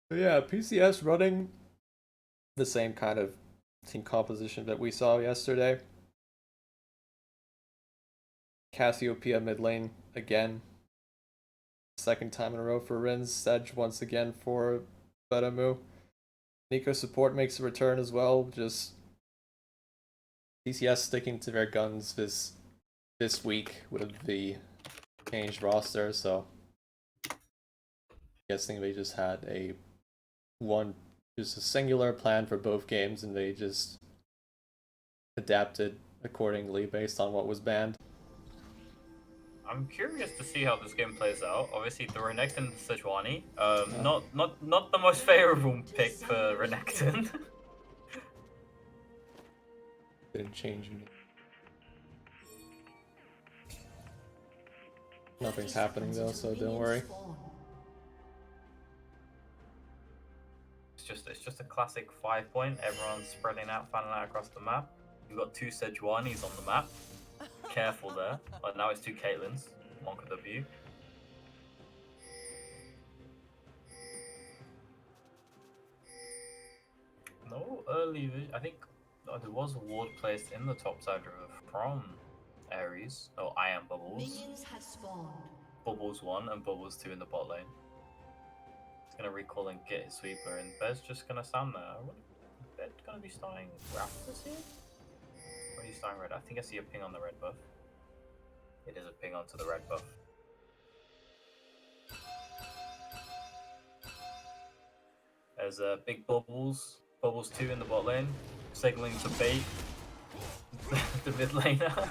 But yeah, PCS running the same kind of team composition that we saw yesterday. Cassiopeia mid lane again. Second time in a row for Rins. Sedge once again for Betamu. Nico support makes a return as well. Just PCS sticking to their guns this week with the changed roster, so guessing they just had one just a singular plan for both games and they just adapted accordingly based on what was banned. I'm curious to see how this game plays out. Obviously, the Renekton Sejuani, Yeah. not the most favorable pick for Renekton. Didn't change anything. Nothing's happening though, so don't worry. It's just a classic 5 point. Everyone's spreading out, fanning out across the map. You've got two Sejuanis on the map. Careful there. But now it's two Caitlyn's. Monka W. No early. I think there was a ward placed in the top side river from Ares. Oh, I am Bubbles. Bubbles 1 and Bubbles 2 in the bot lane. He's gonna recall and get his sweeper, and Bed's just gonna stand there. Bed gonna be starting Raptors here? Or are you starting red? I think I see a ping on the red buff. It is a ping onto the red buff. There's big Bubbles. Bubbles 2 in the bot lane. Signaling to bait the mid laner.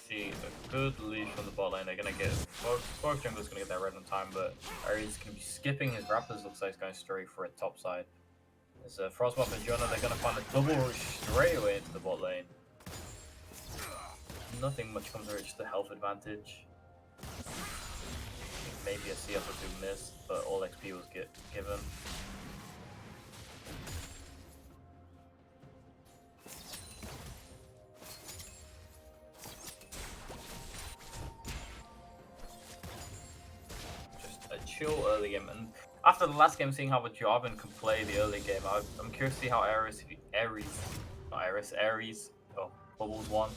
See a good lead from the bot lane. They're gonna get both junglers gonna get their red on time, but Ares gonna be skipping his Raptors. Looks like he's going straight for a top side. There's a Frostbuff and Jonah. They're gonna find a double rush straight away into the bot lane. Nothing much comes of it, just a health advantage. Maybe a CF or two missed, but all XP was given. Just a chill early game, and after the last game, seeing how the Jarvan can play the early game, I'm curious to see how Ares, oh, Bubbles 1,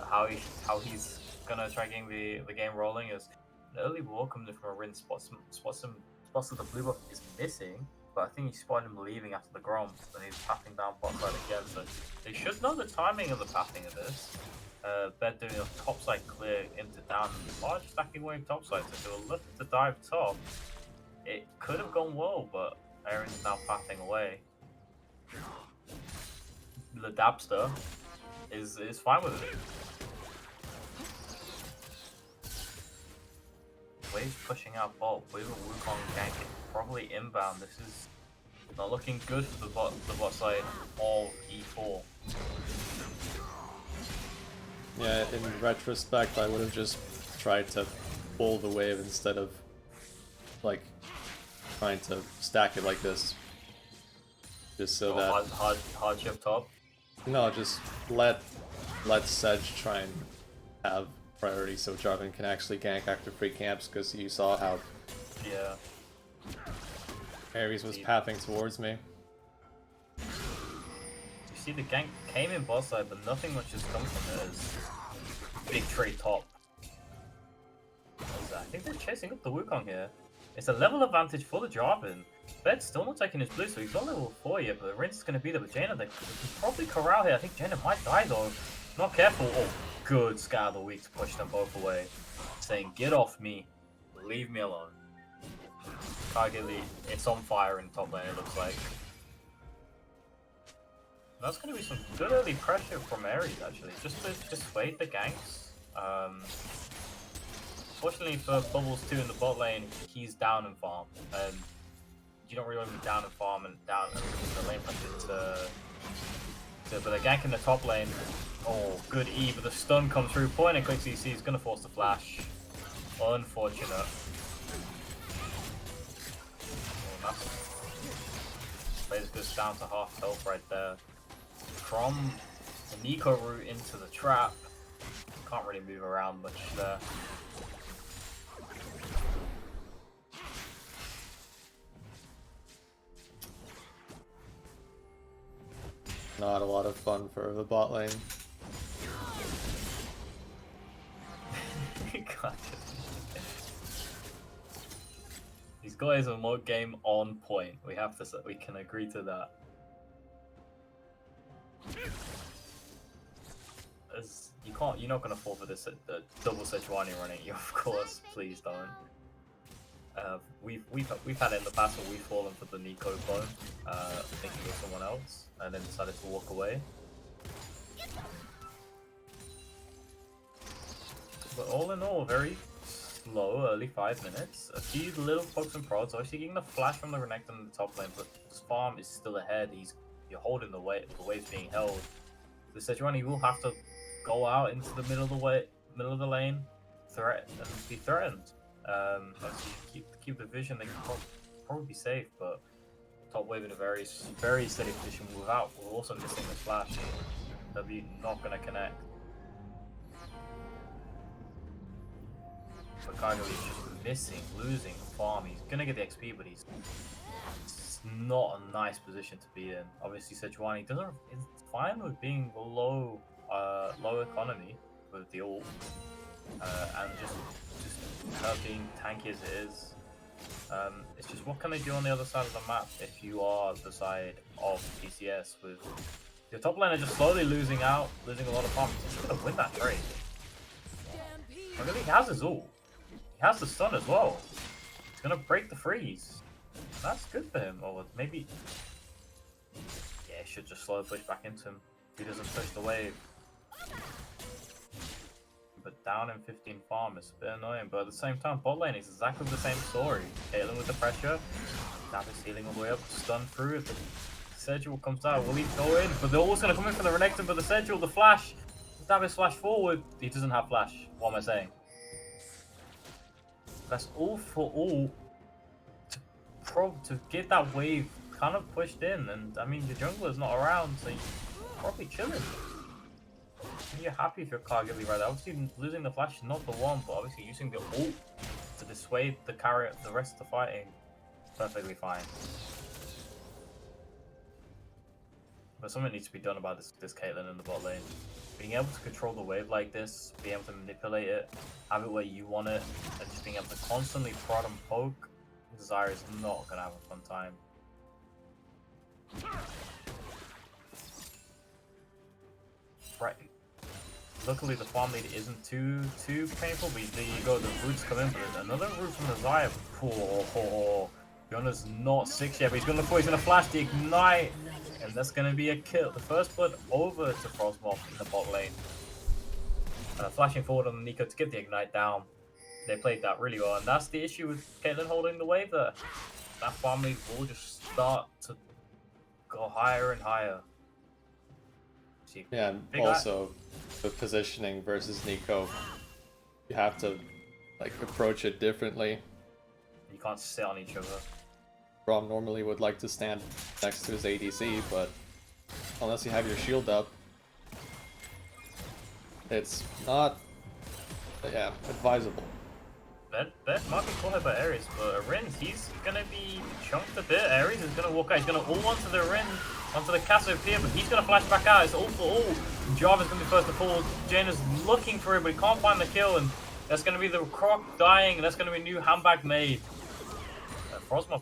how he's gonna try getting the game rolling. As an early wall coming in from a Rin spots that the blue buff is missing, but I think he spotted him leaving after the Grom, and he's pathing down bot side again. So they should know the timing of the pathing of this. Bed doing a topside clear into down, large stacking wave topside, so they were looking to dive top. It could have gone well, but Aaron's now pathing away. The Dabster is fine with it. Wave's pushing out bot with a Wukong gank, probably inbound. This is not looking good for the bot side of E4. Yeah, in retrospect, I would have just tried to pull the wave instead of like trying to stack it like this, just so that hard chip top. No, just let Sedge try and have priority so Jarvan can actually gank after free camps, because you saw how Ares was pathing towards me. You see the gank came in bot side, but nothing much has come from it. As big trade top. I think they're chasing up the Wukong here. It's a level advantage for the Jarvan. Bed's still not taking his blue, so he's not level 4 yet, but the Rinse is going to be there with Jaina. They can probably corral here. I think Jaina might die though. Not careful. Oh, good scout of the week to push them both away. Saying, get off me. Leave me alone. Kagili, it's on fire in top lane, it looks like. That's going to be some good early pressure from Ares, actually, just to dissuade the ganks. Fortunately for Bubbles 2 in the bot lane, he's down in farm, and you don't really want to be down in farm and down in the lane pressure but the gank in the top lane. Oh, good E, but the stun comes through. Point and quick CC is going to force the flash. Unfortunate. Oh, Plays goes down to half health right there. From The Nico route into the trap. Can't really move around much there. Not a lot of fun for the bot lane. God. These guys are more game on point. We can agree to that. You're not gonna fall for this double Sejuani running you, of course. Please don't. We've had it in the past where we've fallen for the Nico clone, thinking it was someone else, and then decided to walk away. But all in all, very slow early 5 minutes. A few little pokes and prods. Obviously getting the flash from the Renekton in the top lane, but his farm is still ahead. You're holding the wave. The wave's being held. The Sejuani will have to go out into the middle of the lane, and be threatened. Keep the vision. They can probably be safe, but top wave in a very steady position. We're also missing the flash. W not gonna connect. But Kaido is just losing farm. He's gonna get the XP, but it's not a nice position to be in. Obviously, Sejuani is fine with being low economy with the ult, and just her being tanky as it is. It's just what can they do on the other side of the map if you are the side of PCS with your top laner just slowly losing a lot of farm. He's gonna win that trade. I really, he has his ult. He has the stun as well. He's gonna break the freeze. That's good for him. Or maybe, yeah, he should just slowly push back into him. He doesn't push the wave. But down in 15 farm is a bit annoying. But at the same time, bot lane is exactly the same story. Caitlyn with the pressure. Now he's healing all the way up. Stun through. If the Sedgel comes out, will he go in? But they're always going to come in for the Renekton. But the Sedgel, the flash. Davis flash forward. He doesn't have flash. What am I saying? That's all for all to get that wave kind of pushed in. And I mean, the jungler's not around, so you're probably chilling. You're happy if you're Kargili right there. Obviously, losing the flash is not the one, but obviously using the ult to dissuade the rest of the fighting, perfectly fine. But something needs to be done about this Caitlyn in the bot lane. Being able to control the wave like this, being able to manipulate it, have it where you want it, and just being able to constantly prod and poke, Zyra is not gonna have a fun time. Right. Luckily, the farm lead isn't too painful. But there you go, the roots come in. But there's another root from the Zyra. Oh, Yona's not 6 yet, but he's gonna flash the ignite, and that's gonna be a kill. The first blood over to Frostmoth in the bot lane. Flashing forward on Nico to get the ignite down. They played that really well, and that's the issue with Caitlyn holding the wave. That farm lead will just start to go higher and higher. Yeah, and also the positioning versus Nico, you have to like approach it differently. You can't sit on each other. Braum normally would like to stand next to his ADC, but unless you have your shield up, it's not, advisable. That might be called out by Ares, but Arin, he's gonna be chunked a bit. Ares is gonna walk out. He's gonna ult onto the Arin, onto the Cassiopeia, but he's gonna flash back out. It's all for all. Jarvan's gonna be first to fall. Jaina's looking for him, but he can't find the kill, and that's gonna be the Croc dying, and that's gonna be a new handbag made. Frostmoth,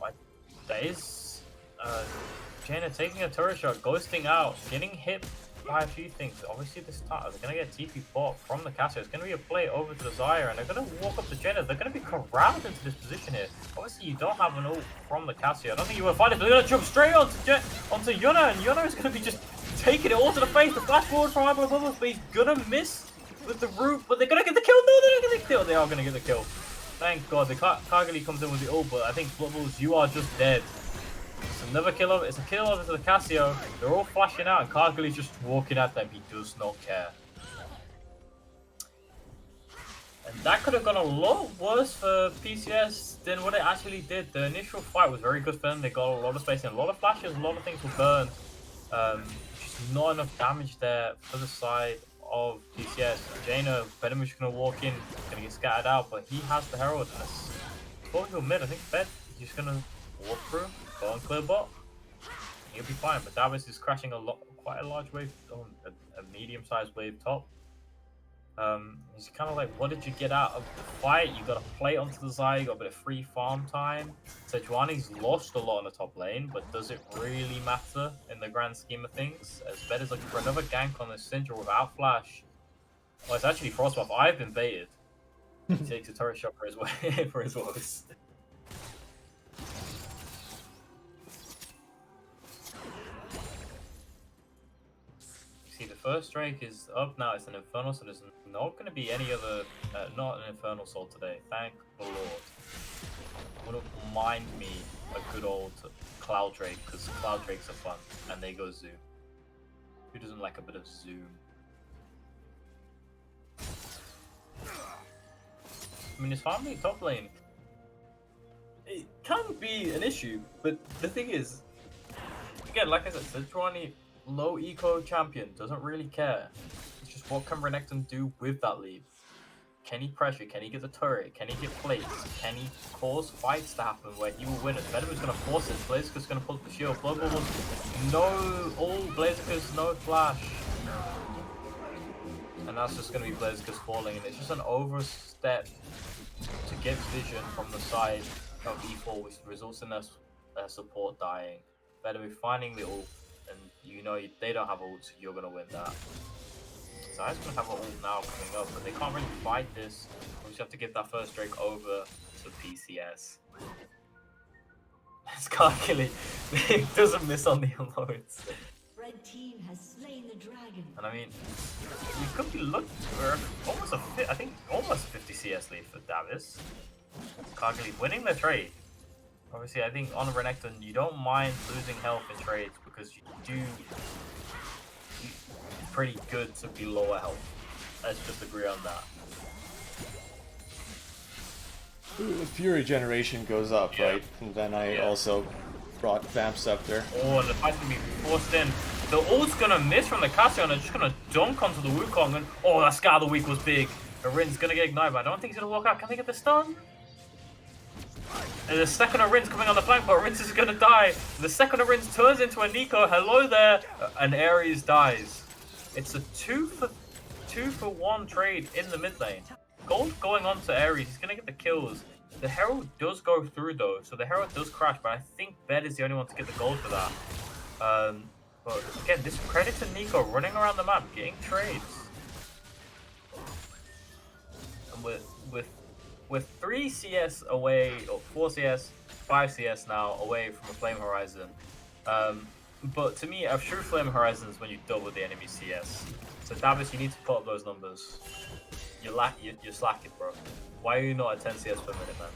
that is Jaina taking a turret shot, ghosting out, getting hit by a few things. Obviously this time they're gonna get TP bot from the Cassio. It's gonna be a play over to the Zyra, and they're gonna walk up to Jaina. They're gonna be corralled into this position here. Obviously you don't have an ult from the Cassio. I don't think you will find it, but they're gonna jump straight onto Yuna, and Yuna is gonna be just taking it all to the face. The flash forward from Hyper Bubbles, but he's gonna miss with the root, but they're gonna get the kill. No, they're not gonna get the kill. They are gonna get the kill. Thank God. The Kargili comes in with the ult, but I think Bubbles, you are just dead. It's another kill over. It's a kill over to the Cassio. They're all flashing out, and Kargili's just walking at them. He does not care. And that could have gone a lot worse for PCS than what it actually did. The initial fight was very good for them. They got a lot of space and a lot of flashes. A lot of things were burned. not enough damage there for the side of PCS. Jaina, Venom is going to walk in, going to get scattered out, but he has the Herald. And it's going to mid. I think Bed is just going to walk through, go and clear bot. He'll be fine, but Davis is crashing quite a large wave, a medium-sized wave top. He's kind of like, what did you get out of the fight? You got a plate onto the side, you got a bit of free farm time. Sejuani's lost a lot on the top lane, but does it really matter in the grand scheme of things? As Bed is looking for another gank on this Syndra without flash. Well, it's actually Frostbuff. I've been baited. He takes a turret shot for his for his woes. The first Drake is up now. It's an Infernal, so there's not going to be any other, not an Infernal Soul today. Thank the Lord. Wouldn't mind me a good old Cloud Drake, because Cloud Drakes are fun, and they go Zoom. Who doesn't like a bit of Zoom? I mean, his farming top lane, it can be an issue, but the thing is, again, like I said, Sejuani, low eco champion, doesn't really care. It's just what can Renekton do with that lead? Can he pressure? Can he get the turret? Can he get plates? Can he cause fights to happen where he will win it? Venom is going to force it. Blaziken's going to pull the shield. Blood Bubbles, no, all Blaziken's, no flash. And that's just going to be Blaziken's falling. And it's just an overstep to get vision from the side of E4, which results in their support dying. Venom finding the ult. And you know they don't have ult, so you're gonna win that. So I'm gonna have an ult now coming up, but they can't really fight this. We just have to give that first Drake over to PCS. It's calculated. It doesn't miss on the unloads. Red team has slain the dragon. And I mean, we could be looking for almost almost 50 CS lead for Davis. Calculated winning the trade. Obviously, I think on Renekton, you don't mind losing health in trades because you do pretty good to be lower health. Let's just agree on that. The Fury generation goes up, right? And then I also brought Vamp Scepter. Oh, and the fight to be forced in. The ult's gonna miss from the Cassian and just gonna dunk onto the Wukong. And oh, that Scar of the Week was big. The Rin's gonna get ignited, but I don't think he's gonna walk out. Can they get the stun? And the second of Rin's coming on the flank, but Rins is gonna die. The second of Rins turns into a Nico. Hello there, and Ares dies. It's a 2-for-1 trade in the mid lane. Gold going on to Ares. He's gonna get the kills. The Herald does go through though, so the Herald does crash. But I think Bed is the only one to get the gold for that. But again, this credit to Nico running around the map, getting trades. And with 3 CS away, or 4 CS, 5 CS now away from a Flame Horizon. But to me, a true Flame Horizon is when you double the enemy CS. So Davis, you need to put up those numbers. You're slacking, bro. Why are you not at 10 CS per minute, man?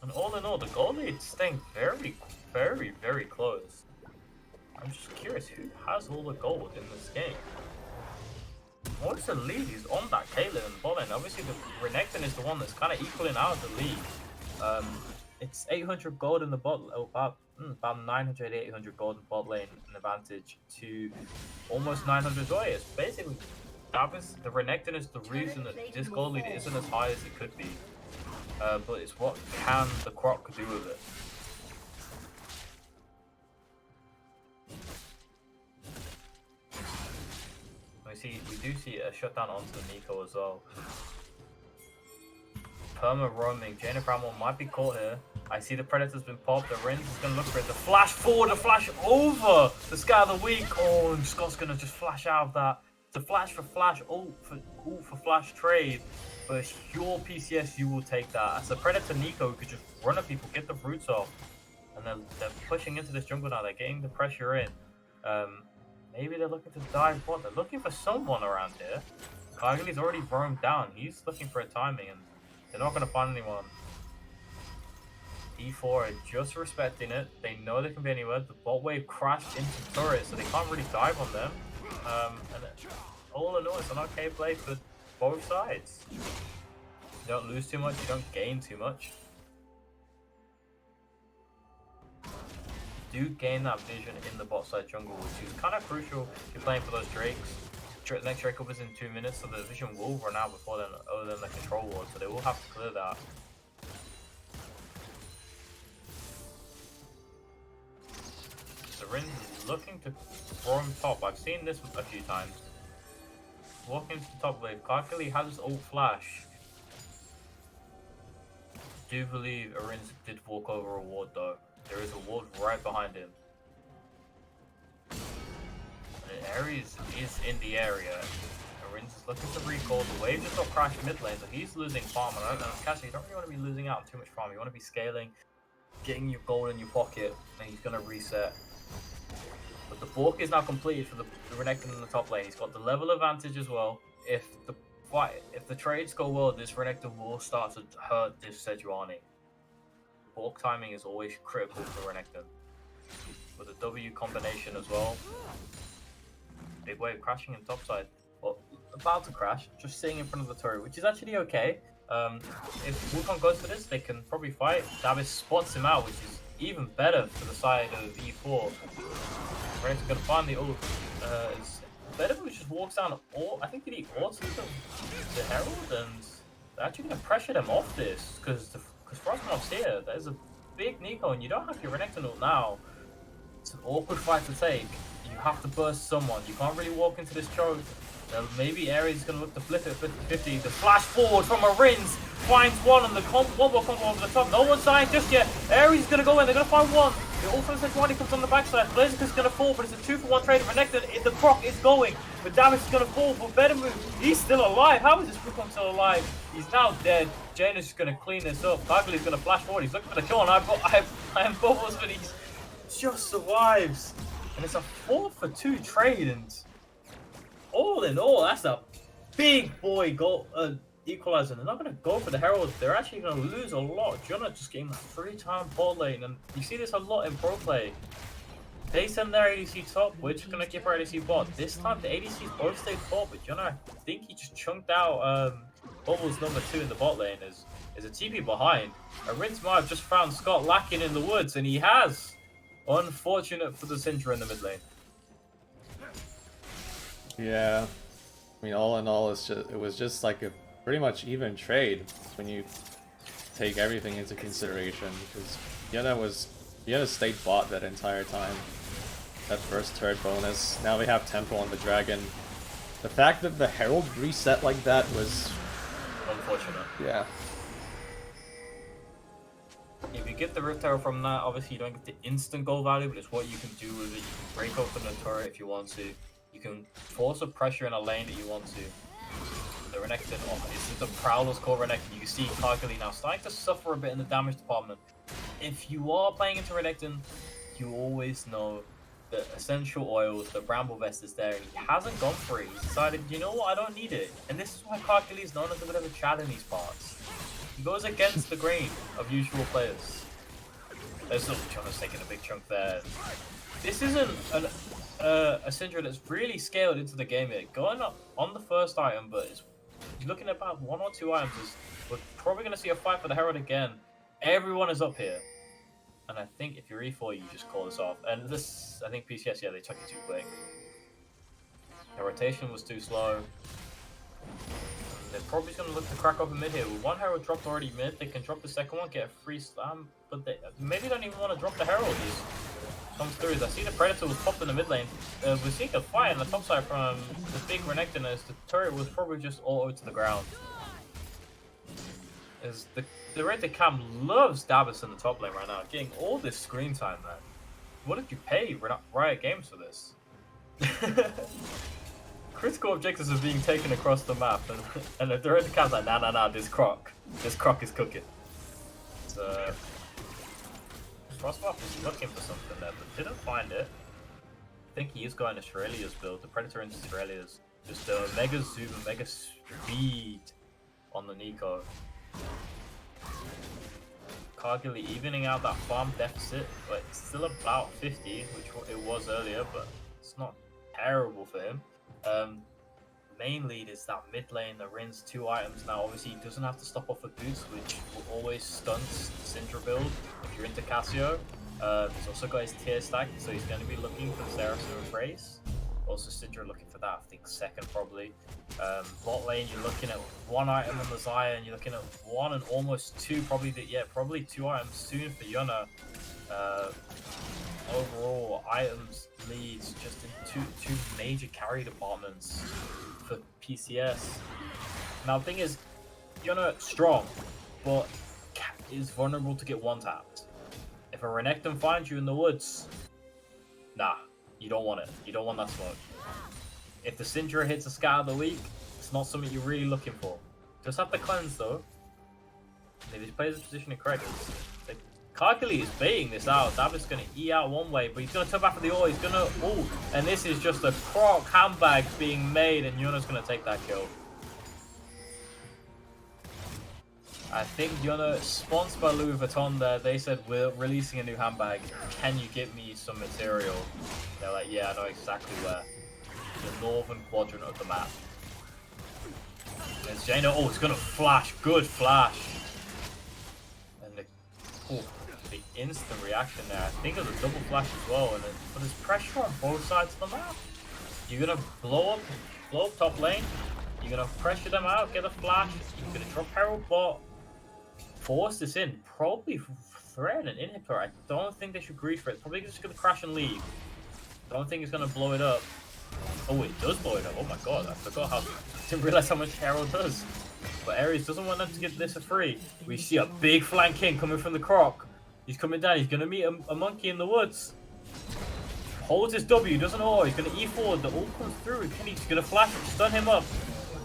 And all in all, the goal lead's staying very, very, very close. I'm just curious, who has all the gold in this game? What's the lead? He's on that Caitlyn and bot lane. Obviously, the Renekton is the one that's kind of equaling out the lead. It's 800 gold in the bot, about 900, 800 gold in bot lane, an advantage to almost 900 joy. It's basically, the Renekton is the reason that this gold lead isn't as high as it could be. But it's what can the Croc do with it. We do see a shutdown onto the Nico as well. Perma roaming. Jaina Bramwell might be caught here. I see the Predator's been popped. The Rins is going to look for it. The flash forward, the flash over the Sky of the Week. Oh, and Scott's going to just flash out of that. The flash for flash, ult for flash trade. But if you're PCS, you will take that. As a Predator Nico who could just run at people, get the roots off. And then they're pushing into this jungle now. They're getting the pressure in. Maybe they're looking to dive bot. They're looking for someone around here. Kagali's already roamed down. He's looking for a timing, and they're not going to find anyone. E4 are just respecting it. They know they can be anywhere. The bot wave crashed into the turret, so they can't really dive on them. And all in all, it's an okay play for both sides. You don't lose too much, you don't gain too much. do gain that vision in the bot side jungle, which is kind of crucial if you're playing for those Drakes. Next Drake up is in 2 minutes, so the vision will run out before then, other than the control ward, so they will have to clear that. So Rin is looking to roam top. I've seen this a few times. Walking to the top wave. Karkali has his ult flash. I do believe Arins did walk over a ward though. There is a ward right behind him. And Ares is in the area. Arins is looking to recall. The wave just got crashed mid lane, so he's losing farm. And Cassie, you don't really want to be losing out on too much farm. You want to be scaling, getting your gold in your pocket, and he's going to reset. But the balk is now completed for the Renekton in the top lane. He's got the level advantage as well. If the trades go well, this Renekton will start to hurt this Sejuani. Balk timing is always critical for Renekton. With the W combination as well. Big wave crashing in top side. Well, about to crash, just sitting in front of the turret, which is actually okay. If Wukong goes for this, they can probably fight. Davis spots him out, which is even better for the side of E4. Renekton's gonna find the ult. Bedivere just walks down all. I think he auto the Herald, and they're actually gonna pressure them off this because Frostmoth's here. There's a big Nico, and you don't have your Renekton ult now. It's an awkward fight to take. You have to burst someone. You can't really walk into this choke. Maybe Ares is going to look to flip it 50-50. The flash forward from Arins finds one on the one more combo over the top. No one's dying just yet. Ares is going to go in. They're going to find one. It also says one comes on the backside. Blaziken's going to fall, but it's a 2-for-1 trade for Renekton. The proc is going. But Davis is going to fall for Bedivere. He's still alive. How is this Wukong still alive? He's now dead. Janus is going to clean this up. Karkali is going to flash forward. He's looking for the kill, and I am bubbles, but he just survives. And it's a 4-for-2 trade, and all in all, that's a big boy goal equalizer. They're not going to go for the Herald. They're actually going to lose a lot. Junna just getting that 3-time bot lane, and you see this a lot in pro play. They send their ADC top, we're just going to keep our ADC bot. This time, the ADCs both stayed top, but Junna, I think he just chunked out Bubbles number 2 in the bot lane. Is a TP behind. Arins might have just found Scott lacking in the woods, and he has. Unfortunate for the Syndra in the mid lane. Yeah, I mean, all in all, it was just like a pretty much even trade when you take everything into consideration. Because Yana stayed bot that entire time. That first turret bonus. Now we have Tempo on the Dragon. The fact that the Herald reset like that was unfortunate. Yeah. If you get the Rift Arrow from that, obviously you don't get the instant goal value, but it's what you can do with it. You can break open the turret if you want to. You can force a pressure in a lane that you want to. The Renekton, this is the Prowler's core Renekton. You see Karkali now starting to suffer a bit in the damage department. If you are playing into Renekton, you always know the essential oils, the Bramble Vest is there, and he hasn't gone for it. He's decided, you know what, I don't need it. And this is why Karkali is known as a bit of a chad in these parts. He goes against the grain of usual players. There's Jonah's taking a big chunk there. This isn't a Syndra that's really scaled into the game yet. Going up on the first item, but he's looking at about 1 or 2 items. We're probably going to see a fight for the Herald again. Everyone is up here. And I think if you're E4, you just call this off. And this, I think PCS, yeah, they took it too quick. The rotation was too slow. They're probably going to look to crack open mid here. With one Herald dropped already mid, they can drop the second one, get a free slam, but they maybe don't even want to drop the Herald. He comes through. I see the Predator was popped in the mid lane. We're seeing a fight on the top side from the big Renekton as the turret was probably just auto to the ground. As the Red Dead Cam loves Davis in the top lane right now, getting all this screen time, man. What did you pay Riot Games for this? Critical objectives are being taken across the map, and the Red Dead Cam's like, nah, this croc is cooking. So, Frostmoth was looking for something there, but didn't find it. I think he is going to Shirelia's build, the Predator into Shirelia's. Just a mega zoom, mega speed on the Nico. Karkali evening out that farm deficit, but it's still about 50, which it was earlier, but it's not terrible for him. Main lead is that mid lane, the Rin's 2 items now. Obviously, he doesn't have to stop off with boots, which will always stunt Syndra build if you're into Cassio. He's also got his tier stack, so he's going to be looking for Saracen Embrace. Also, Syndra looking for that, I think, second probably. Bot lane, you're looking at one item on the Xayah, and you're looking at one and almost two, probably probably 2 items soon for Yuna. Overall, items leads just in two major carry departments for PCS. Now, the thing is, Yuna strong, but is vulnerable to get one-tapped. If a Renekton finds you in the woods, nah, you don't want it. You don't want that smoke. If the Syndra hits a scatter of the week, it's not something you're really looking for. Just have to cleanse though. And if he plays the position correctly, Kakali is baiting this out. David's going to E out one way, but he's going to turn back for the ult. He's going to ult. And this is just a croc handbag being made, and Yuna's going to take that kill. I think Yuna, sponsored by Louis Vuitton there, they said, we're releasing a new handbag. Can you give me some material? They're like, yeah, I know exactly where. The northern quadrant of the map. There's Jaina. Oh, it's going to flash. Good flash. And the instant reaction there. I think of the double flash as well. And but there's pressure on both sides of the map. You're going to blow up top lane. You're going to pressure them out, get a flash. You're going to drop Herald bot. Force this in, probably threaten an inhibitor. I don't think they should grease for it. Probably just going to crash and leave. Don't think it's going to blow it up. Oh, it does blow it up. Oh my god, I forgot how. I didn't realize how much Herald does. But Ares doesn't want them to get this for free. We see a big flank king coming from the croc. He's coming down. He's going to meet a monkey in the woods. Holds his W, doesn't ult. He's going to E forward. The ult comes through. He's going to flash and stun him up.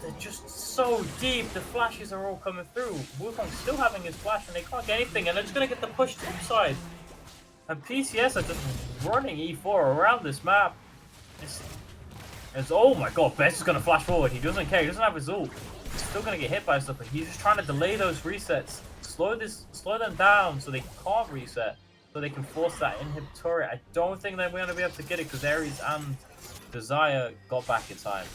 They're just so deep. The flashes are all coming through. Wukong's still having his flash and they can't get anything. And they're just going to get the push topside. And PCS are just running E4 around this map. It's oh my god, Bess is going to flash forward. He doesn't care. He doesn't have his ult. He's still going to get hit by stuff. But he's just trying to delay those resets. Slow them down so they can't reset. So they can force that inhibitory. I don't think they're going to be able to get it because Ares and Desire got back in time.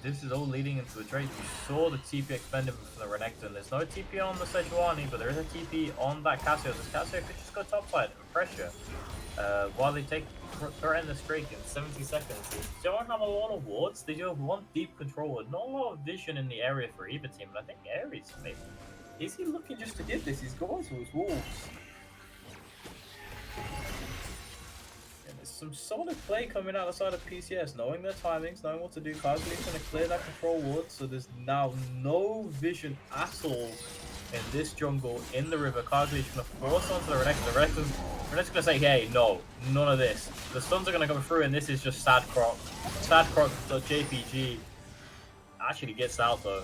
This is all leading into the trade. You saw the TP expended from the Renekton. There's no TP on the Sejuani, but there is a TP on that Cassio. This Cassio could just go topside and pressure. While they threaten the streak in 70 seconds. They don't have a lot of wards. They do have one deep controller. Not a lot of vision in the area for either team. And I think Ares, maybe. Is he looking just to get this? He's going to his wolves. Some solid play coming out the side of PCS, knowing their timings, knowing what to do. Kagali's going to clear that control ward, so there's now no vision at all in this jungle in the river. Kagali's going to force onto the Renekton. The Renekton's going to say, hey, no, none of this. The stuns are going to come through, and this is just sad croc. Sad croc.jpg actually gets out though.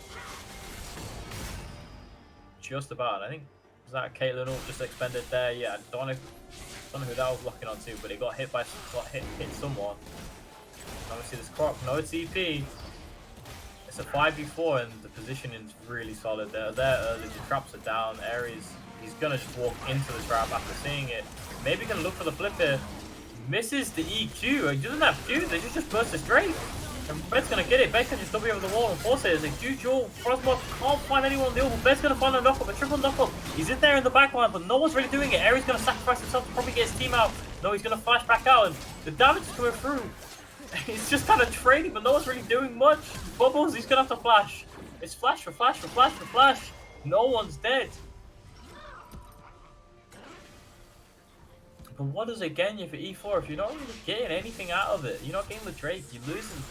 Just about. I think was that Caitlyn ult just expended there. Yeah, I don't know who that was locking onto, but it got hit someone. Obviously this croc, no TP. It's a 5v4 and the position is really solid. They're there early, the traps are down. Ares, he's gonna just walk into the trap after seeing it. Maybe gonna look for the flip here. Misses the EQ. He doesn't have Q, they just burst it straight. And Bed's gonna get it. Bed can just W over the wall and force it. It's a huge duel. Frostmob can't find anyone on the ult. Bed's gonna find a knockup, a triple knockup. He's in there in the back line, but no one's really doing it. Ares gonna sacrifice himself to probably get his team out. No, he's gonna flash back out, and the damage is coming through. He's just kind of trading, but no one's really doing much. Bubbles, he's gonna have to flash. It's flash for flash for flash for flash. No one's dead. But what does it get you for E4 if you're not really getting anything out of it? You're not getting the Drake, you're losing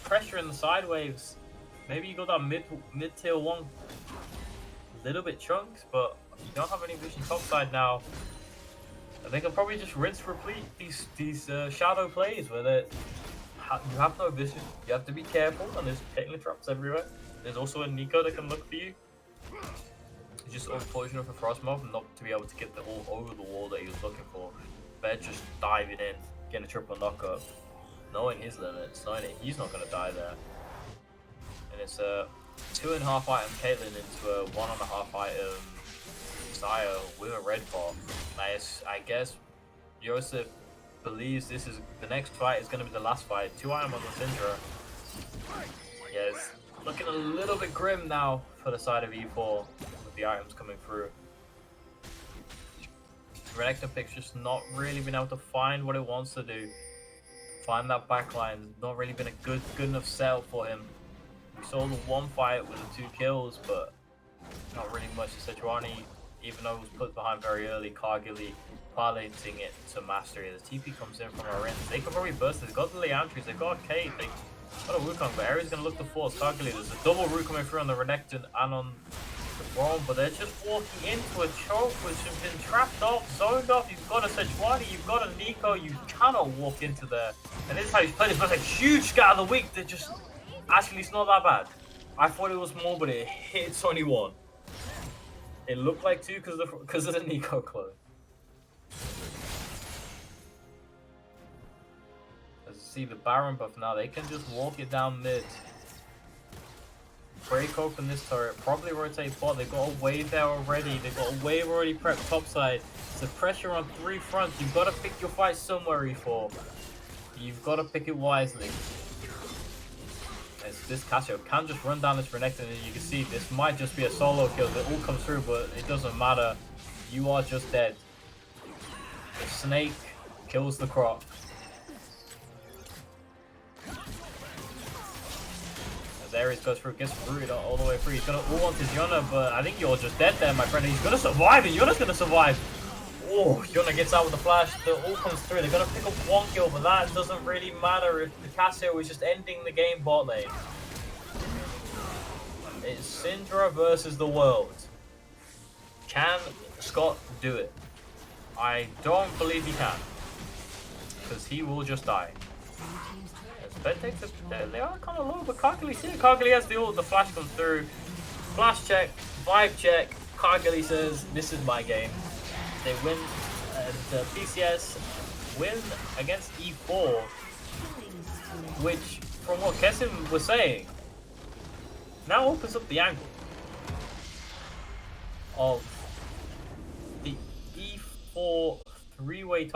pressure in the side waves. Maybe you got that mid tier 1 little bit chunks, but you don't have any vision topside now. And they can probably just rinse repeat these shadow plays where you have no vision, you have to be careful, and there's Caitlyn traps everywhere. There's also a Nico that can look for you. It's just unfortunate for Frostmob not to be able to get the all over the wall that he was looking for. Bed just diving in, getting a triple knockup. Knowing his limits, knowing that he's not going to die there. And it's a 2.5 item Caitlyn into a 1.5 item Xayah with a red bot. I guess Joseph believes this is the next fight is going to be the last fight. 2 item on the Syndra. Yeah, it's looking a little bit grim now for the side of E4 with the items coming through. Renekton pick's just not really been able to find what it wants to do. Find that backline. Not really been a good enough setup for him. We saw the one fight with the 2 kills, but not really much to Sejuani, even though it was put behind very early. Kargili piloting it to mastery. The TP comes in from our end. They could probably burst it. They've got the Leandries, they've got a Kate, they got a Wukong, but Ares going to look to force Kargili. There's a double root coming through on the Renekton and on the Braum, but they're just walking into a choke which has been trapped off, zoned off. You've got a Sejuani, you've got a Nico, you cannot walk into there. And this is how he's played. It's got a huge scat of the week that just, actually it's not that bad. I thought it was more, but it hit 21. It looked like 2 because of the Nico clone. As you see the Baron buff now, they can just walk it down mid. Break open this turret, probably rotate bot. They've got a wave there already. They've got a wave already prepped topside. It's a pressure on 3 fronts. You've got to pick your fight somewhere, E4. You've got to pick it wisely. As this Casio can just run down this Renekton, and you can see this might just be a solo kill. It all comes through, but it doesn't matter. You are just dead. The snake kills the croc. As Ares goes through, gets rooted all the way through. He's gonna ult onto Yona, but I think you're just dead there, my friend. He's gonna survive, and Yona's gonna survive. Oh, Yona gets out with the flash. The ult comes through. They're gonna pick up 1 kill, but that doesn't really matter if the Casio is just ending the game bot lane. It's Syndra versus the world. Can Scott do it? I don't believe he can, because he will just die. Bed takes they are kind of low, but Kargili, see, Kargili has the ult, the flash comes through. Flash check, vibe check. Kargili says, this is my game. They win, the PCS win against E4, which, from what Kesim was saying, now opens up the angle of the E4 3-way title.